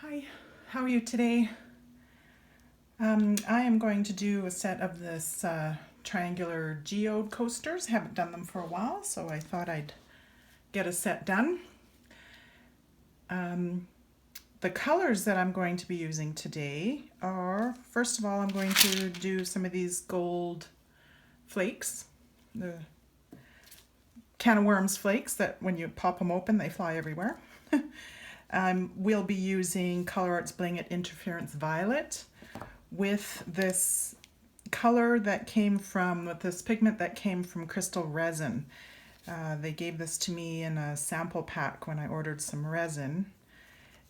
Hi, how are you today? I am going to do a set of this triangular geode coasters. Haven't done them for a while, so I thought I'd get a set done. The colors that I'm going to be using today are, first of all, I'm going to do some of these gold flakes, the can of worms flakes that when you pop them open, they fly everywhere. We'll be using Color Art's Bling-It Interference Violet with this color that came from, with this pigment that came from Krystal Resin. They gave this to me in a sample pack when I ordered some resin,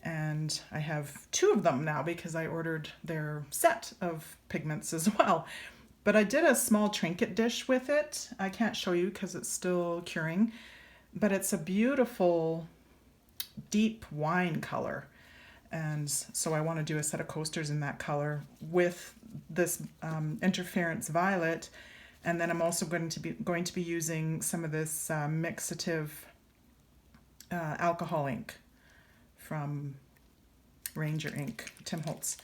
and I have two of them now because I ordered their set of pigments as well. But I did a small trinket dish with it. I can't show you because it's still curing, but it's a beautiful deep wine color. And so I want to do a set of coasters in that color with this interference violet. And then I'm also going to be using some of this mixative alcohol ink from Ranger Ink, Tim Holtz.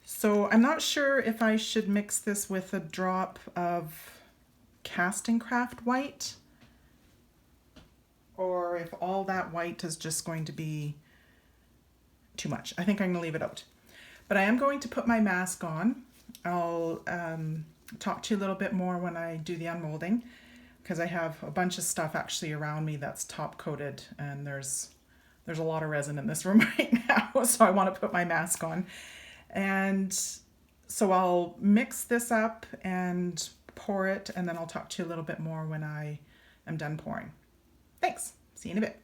So I'm not sure if I should mix this with a drop of Casting Craft white, or if all that white is just going to be too much. I think I'm going to leave it out. But I am going to put my mask on. I'll talk to you a little bit more when I do the unmolding, because I have a bunch of stuff actually around me that's top coated, and there's a lot of resin in this room right now, so I want to put my mask on. And so I'll mix this up and pour it, and then I'll talk to you a little bit more when I am done pouring. Thanks. See you in a bit.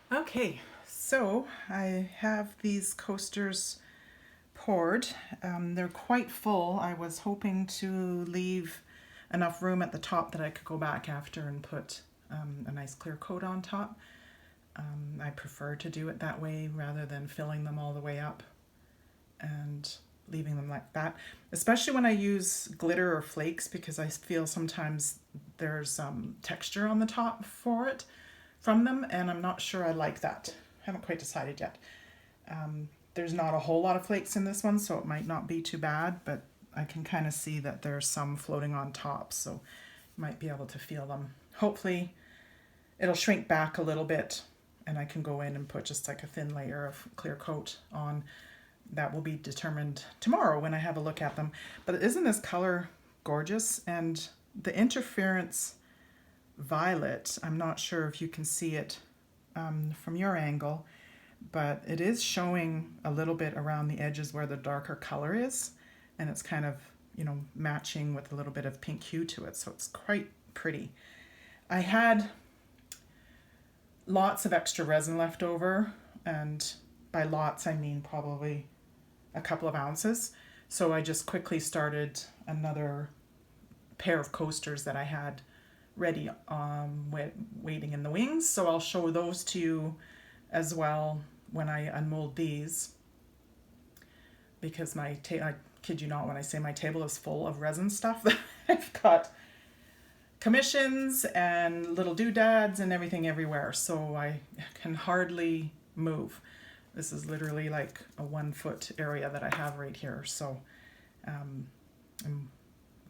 Okay, so I have these coasters poured. They're quite full. I was hoping to leave enough room at the top that I could go back after and put a nice clear coat on top. I prefer to do it that way rather than filling them all the way up and leaving them like that, especially when I use glitter or flakes, because I feel sometimes there's texture on the top for it from them, and I'm not sure I like that. Haven't quite decided yet. There's not a whole lot of flakes in this one, so it might not be too bad, but I can kind of see that there's some floating on top, so might be able to feel them. Hopefully it'll shrink back a little bit and I can go in and put just like a thin layer of clear coat on. That will be determined tomorrow when I have a look at them. But isn't this color gorgeous? And the interference violet, I'm not sure if you can see it from your angle, but it is showing a little bit around the edges where the darker color is, and it's kind of, you know, matching with a little bit of pink hue to it, so it's quite pretty. I had lots of extra resin left over, and by lots I mean probably a couple of ounces, so I just quickly started another pair of coasters that I had ready waiting in the wings, so I'll show those to you as well when I unmold these, because I kid you not when I say my table is full of resin stuff. I've got commissions and little doodads and everything everywhere, so I can hardly move. This is literally like a 1 foot area that I have right here, so I'm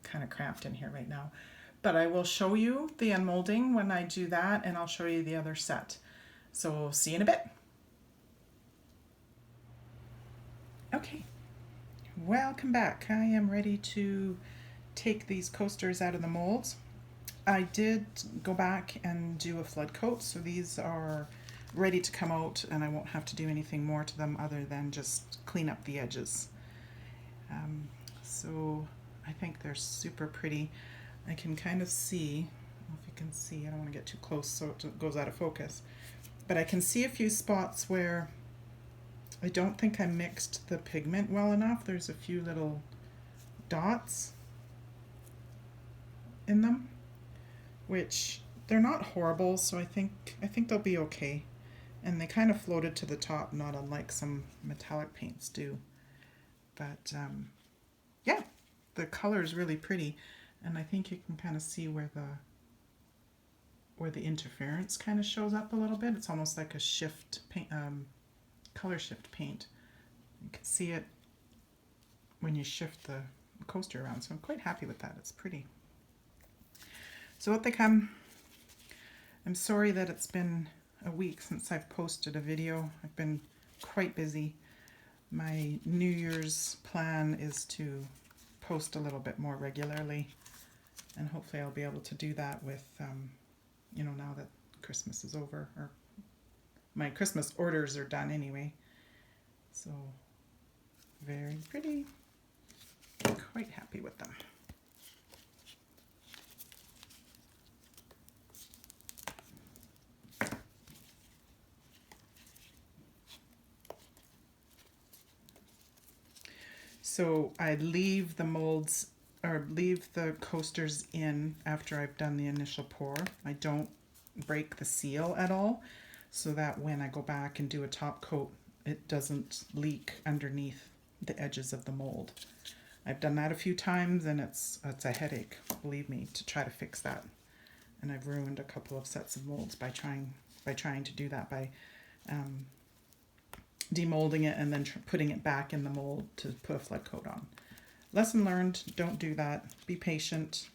kind of cramped in here right now. But I will show you the unmolding when I do that, and I'll show you the other set. So see you in a bit. Okay, welcome back. I am ready to take these coasters out of the molds. I did go back and do a flood coat, so these are ready to come out and I won't have to do anything more to them other than just clean up the edges. So I think they're super pretty. I can kind of see, I don't know if you can see, I don't want to get too close so it goes out of focus, but I can see a few spots where I don't think I mixed the pigment well enough. There's a few little dots in them, which they're not horrible, so I think they'll be okay. And they kind of floated to the top, not unlike some metallic paints do. But yeah, the color is really pretty, and I think you can kind of see where the interference kind of shows up a little bit. It's almost like a shift paint, color shift paint. You can see it when you shift the coaster around, so I'm quite happy with that. It's pretty. So what they come. I'm sorry that it's been a week since I've posted a video. I've been quite busy. My New Year's plan is to post a little bit more regularly, and hopefully I'll be able to do that with, you know, now that Christmas is over, or my Christmas orders are done anyway. So very pretty. Quite happy with them. So I leave the molds, or leave the coasters in after I've done the initial pour. I don't break the seal at all, so that when I go back and do a top coat, it doesn't leak underneath the edges of the mold. I've done that a few times, and it's a headache, believe me, to try to fix that. And I've ruined a couple of sets of molds by trying to do that, by demolding it and then putting it back in the mold to put a flood coat on. Lesson learned, don't do that. Be patient.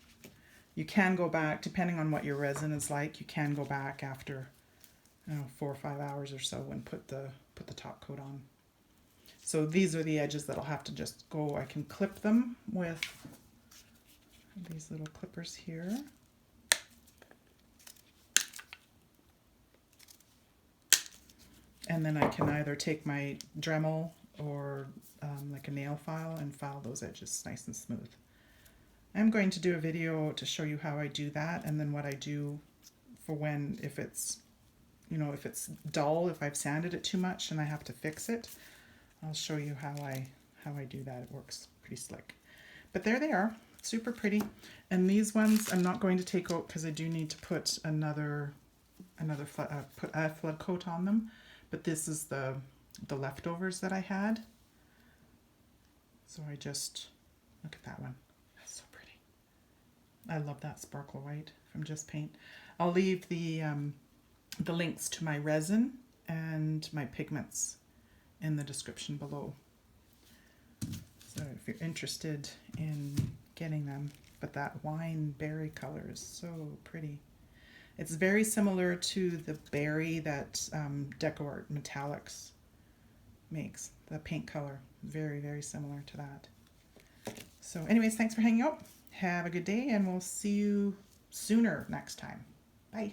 You can go back, depending on what your resin is like, you can go back after, you know, 4 or 5 hours or so and put the top coat on. So these are the edges that I'll have to just go. I can clip them with these little clippers here. And then I can either take my Dremel or like a nail file and file those edges nice and smooth. I'm going to do a video to show you how I do that, and then what I do for when, if it's, you know, if it's dull, if I've sanded it too much and I have to fix it, I'll show you how I do that. It works pretty slick. But there they are, super pretty. And these ones I'm not going to take out because I do need to put put a flood coat on them. But this is the leftovers that I had. So I just, look at that one. That's so pretty. I love that sparkle white from Just Paint. I'll leave the links to my resin and my pigments in the description below. So if you're interested in getting them, but that wine berry color is so pretty. It's very similar to the berry that DecoArt Metallics makes, the pink color. Very, very similar to that. So anyways, thanks for hanging out. Have a good day, and we'll see you sooner next time. Bye.